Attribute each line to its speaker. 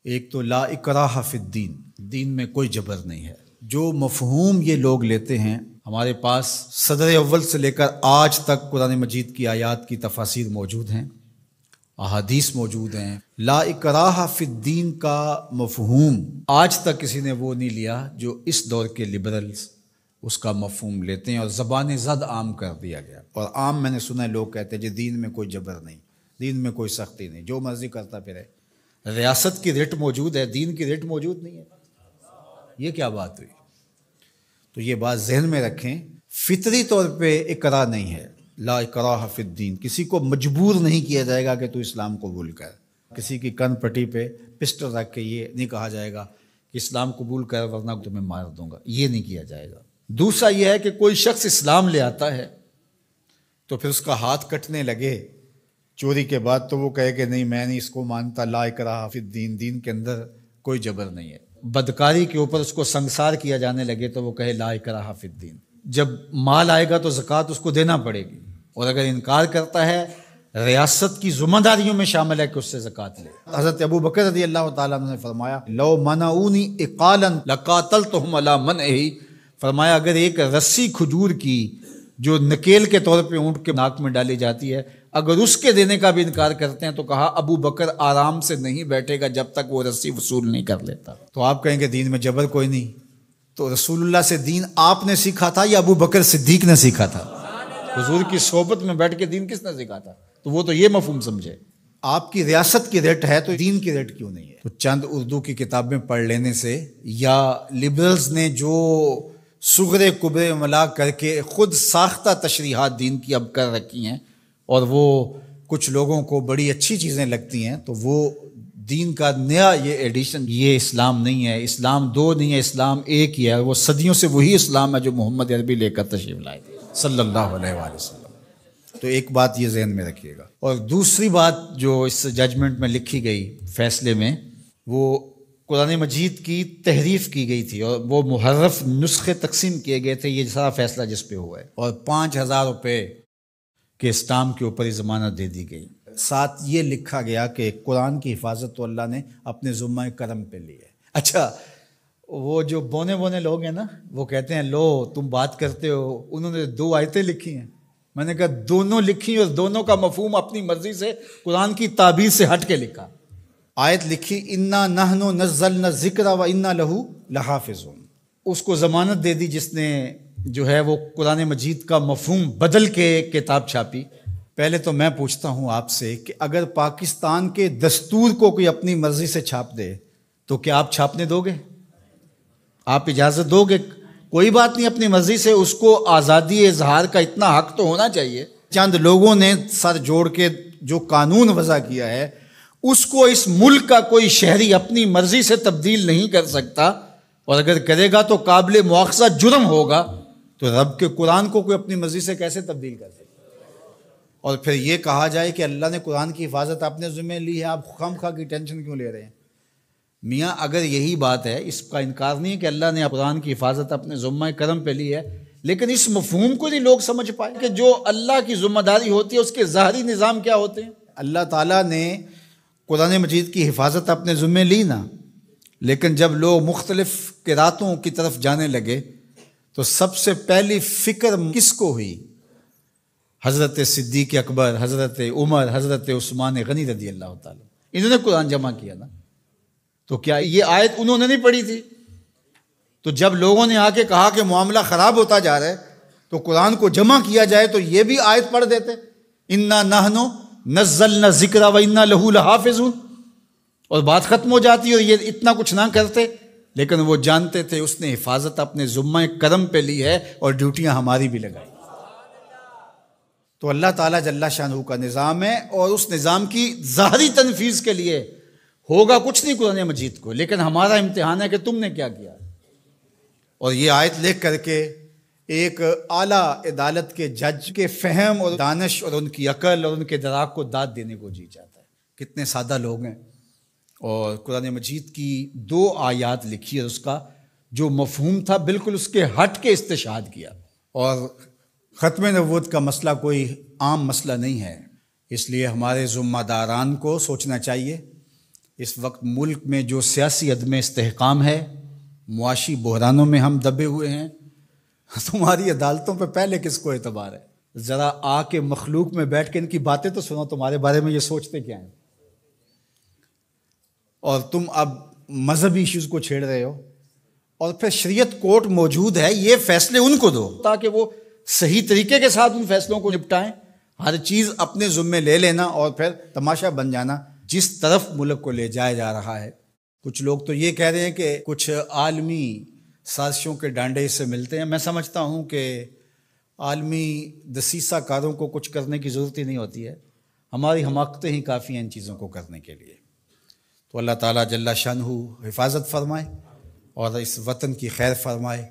Speaker 1: ایک تو لا اکراہ فی الدین، دین میں کوئی جبر نہیں ہے۔ جو مفہوم یہ لوگ لیتے ہیں، ہمارے پاس صدر اول سے لے کر آج تک قرآن مجید کی آیات کی تفاسیر موجود ہیں، احادیث موجود ہیں۔ لا اکراہ فی الدین کا مفہوم آج تک کسی نے وہ نہیں لیا جو اس دور کے لبرلز اس کا مفہوم لیتے ہیں، اور زبان زد عام کر دیا گیا۔ اور عام میں نے سنا ہے لوگ کہتے ہیں جی دین میں کوئی جبر نہیں، دین میں کوئی سختی نہیں، جو مرضی کرتا پھرے۔ ریاست کی ریٹ موجود ہے، دین کی ریٹ موجود نہیں ہے، یہ کیا بات ہوئی؟ تو یہ بات ذہن میں رکھیں، فطری طور پہ اکراہ نہیں ہے۔ لا اکراہ فی الدین، کسی کو مجبور نہیں کیا جائے گا کہ تو اسلام قبول کر۔ کسی کی کن پٹی پہ پسٹل رکھ کے یہ نہیں کہا جائے گا کہ اسلام قبول کر ورنہ تمہیں مار دوں گا، یہ نہیں کیا جائے گا۔ دوسرا یہ ہے کہ کوئی شخص اسلام لے آتا ہے تو پھر اس کا ہاتھ کٹنے لگے چوری کے بعد، تو وہ کہے کہ نہیں میں نہیں اس کو مانتا، لا اکراہ فی الدین، دین کے اندر کوئی جبر نہیں ہے۔ بدکاری کے اوپر اس کو سنگسار کیا جانے لگے تو وہ کہے لا اکراہ فی الدین۔ جب مال آئے گا تو زکوٰۃ اس کو دینا پڑے گی، اور اگر انکار کرتا ہے ریاست کی ذمہ داریوں میں شامل ہے کہ اس سے زکوٰۃ لے۔ حضرت ابو بکر رضی اللہ تعالیٰ عنہ نے فرمایا لو منعونی اقالا لقاتلتہم علی منعہ، فرمایا اگر ایک رسی کھجور کی جو نکیل کے طور پہ اونٹ کے ناک میں ڈالی جاتی ہے، اگر اس کے دینے کا بھی انکار کرتے ہیں تو کہا ابو بکر آرام سے نہیں بیٹھے گا جب تک وہ رسی وصول نہیں کر لیتا۔ تو آپ کہیں گے دین میں جبر کوئی نہیں، تو رسول اللہ سے دین آپ نے سیکھا تھا یا ابو بکر صدیق نے سیکھا تھا؟ حضور کی صحبت میں بیٹھ کے دین کس نے سکھا تھا؟ تو وہ تو یہ مفہوم سمجھے، آپ کی ریاست کی ریٹ ہے تو دین کی ریٹ کیوں نہیں ہے؟ تو چند اردو کی کتابیں پڑھ لینے سے یا لبرلز نے جو صغرے کبرے ملا کر کے خود ساختہ تشریحات دین کی اب کر رکھی ہیں، اور وہ کچھ لوگوں کو بڑی اچھی چیزیں لگتی ہیں، تو وہ دین کا نیا یہ ایڈیشن، یہ اسلام نہیں ہے، اسلام دو نہیں ہے، اسلام ایک ہی ہے، وہ صدیوں سے وہی اسلام ہے جو محمد عربی لے کر تشریف لائے صلی اللہ علیہ وآلہ وسلم۔ تو ایک بات یہ ذہن میں رکھیے گا۔ اور دوسری بات جو اس ججمنٹ میں لکھی گئی، فیصلے میں، وہ قرآن مجید کی تحریف کی گئی تھی اور وہ محرف نسخے تقسیم کیے گئے تھے، یہ سارا فیصلہ جس پہ ہوا ہے، اور 5,000 روپے کے اسٹامپ کے اوپر ہی ضمانت دے دی گئی۔ ساتھ یہ لکھا گیا کہ قرآن کی حفاظت تو اللہ نے اپنے ذمہ کرم پہ لی ہے۔ اچھا، وہ جو بونے بونے لوگ ہیں نا، وہ کہتے ہیں لو تم بات کرتے ہو، انہوں نے 2 آیتیں لکھی ہیں۔ میں نے کہا دونوں لکھی اور دونوں کا مفہوم اپنی مرضی سے قرآن کی تعبیر سے ہٹ کے لکھا۔ آیت لکھی انا نحن نزلنا الذکر و انا لہ لحافظون، اس کو ضمانت دے دی جس نے جو ہے وہ قرآن مجید کا مفہوم بدل کے کتاب چھاپی۔ پہلے تو میں پوچھتا ہوں آپ سے کہ اگر پاکستان کے دستور کو کوئی اپنی مرضی سے چھاپ دے تو کیا آپ چھاپنے دو گے؟ آپ اجازت دو گے؟ کوئی بات نہیں، اپنی مرضی سے، اس کو آزادی اظہار کا اتنا حق تو ہونا چاہیے۔ چند لوگوں نے سر جوڑ کے جو قانون وضع کیا ہے اس کو اس ملک کا کوئی شہری اپنی مرضی سے تبدیل نہیں کر سکتا، اور اگر کرے گا تو قابل مواخذہ جرم ہوگا، تو رب کے قرآن کو کوئی اپنی مرضی سے کیسے تبدیل کر سکتا؟ اور پھر یہ کہا جائے کہ اللہ نے قرآن کی حفاظت اپنے ذمہ لی ہے، آپ خام خواہ کی ٹینشن کیوں لے رہے ہیں؟ میاں اگر یہی بات ہے، اس کا انکار نہیں ہے کہ اللہ نے قرآن کی حفاظت اپنے ذمہ کرم پہ لی ہے، لیکن اس مفہوم کو نہیں لوگ سمجھ پائے کہ جو اللہ کی ذمہ داری ہوتی ہے اس کے ظاہری نظام کیا ہوتے ہیں۔ اللہ تعالیٰ نے قرآن مجید کی حفاظت اپنے ذمہ لی نا، لیکن جب لوگ مختلف قراتوں کی طرف جانے لگے تو سب سے پہلی فکر کس کو ہوئی؟ حضرت صدیق اکبر، حضرت عمر، حضرت عثمان غنی رضی اللہ تعالیٰ، انہوں نے قرآن جمع کیا نا۔ تو کیا یہ آیت انہوں نے نہیں پڑھی تھی؟ تو جب لوگوں نے آ کے کہا کہ معاملہ خراب ہوتا جا رہا ہے تو قرآن کو جمع کیا جائے تو یہ بھی آیت پڑھ دیتے، انا نحن نزلنا الذکر و انا لہ لحافظون، اور بات ختم ہو جاتی، اور یہ اتنا کچھ نہ کرتے۔ لیکن وہ جانتے تھے اس نے حفاظت اپنے ذمہ کرم پہ لی ہے اور ڈیوٹیاں ہماری بھی لگائی۔ تو اللہ تعالیٰ جل شانہ کا نظام ہے، اور اس نظام کی ظاہری تنفیذ کے لیے ہوگا کچھ نہیں قرآن مجید کو، لیکن ہمارا امتحان ہے کہ تم نے کیا کیا۔ اور یہ آیت لکھ کر کے ایک اعلیٰ عدالت کے جج کے فہم اور دانش اور ان کی عقل اور ان کے دراک کو داد دینے کو جی چاہتا ہے۔ کتنے سادہ لوگ ہیں، اور قرآن مجید کی 2 آیات لکھی اور اس کا جو مفہوم تھا بالکل اس کے ہٹ کے استشہاد کیا۔ اور ختم نبوت کا مسئلہ کوئی عام مسئلہ نہیں ہے، اس لیے ہمارے ذمہ داران کو سوچنا چاہیے، اس وقت ملک میں جو سیاسی عدم استحکام ہے، معاشی بحرانوں میں ہم دبے ہوئے ہیں، تمہاری عدالتوں پہ پہلے کس کو اعتبار ہے؟ ذرا آ کے مخلوق میں بیٹھ کے ان کی باتیں تو سنو، تمہارے بارے میں یہ سوچتے کیا ہیں؟ اور تم اب مذہبی ایشوز کو چھیڑ رہے ہو، اور پھر شریعت کورٹ موجود ہے، یہ فیصلے ان کو دو تاکہ وہ صحیح طریقے کے ساتھ ان فیصلوں کو نپٹائیں۔ ہر چیز اپنے ذمے لے لینا اور پھر تماشا بن جانا جس طرف ملک کو لے جایا جا رہا ہے۔ کچھ لوگ تو یہ کہہ رہے ہیں کہ کچھ عالمی سازشوں کے ڈانڈے اس سے ملتے ہیں۔ میں سمجھتا ہوں کہ عالمی دسیسہ کاروں کو کچھ کرنے کی ضرورت ہی نہیں ہوتی ہے، ہماری حماقتیں ہی کافی ہیں ان چیزوں کو کرنے کے لیے۔ تو اللہ تعالیٰ جل شانہ حفاظت فرمائے اور اس وطن کی خیر فرمائے۔